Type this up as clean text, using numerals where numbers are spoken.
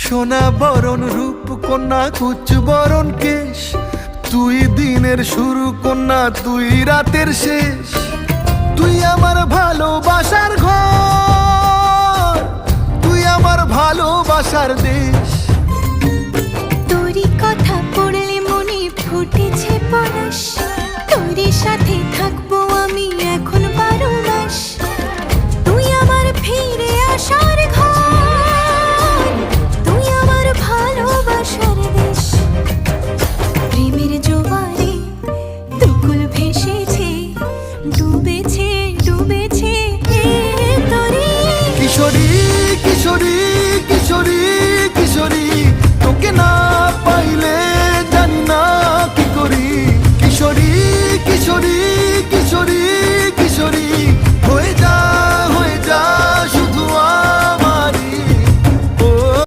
সোনা বরণ রূপ কন্যা কুচ বরণ কেশ, তুই দিনের শুরু কন্যা তুই রাতের শেষ। তুই আমার ভালোবাসার ঘর, তুই আমার ভালোবাসার দেশ।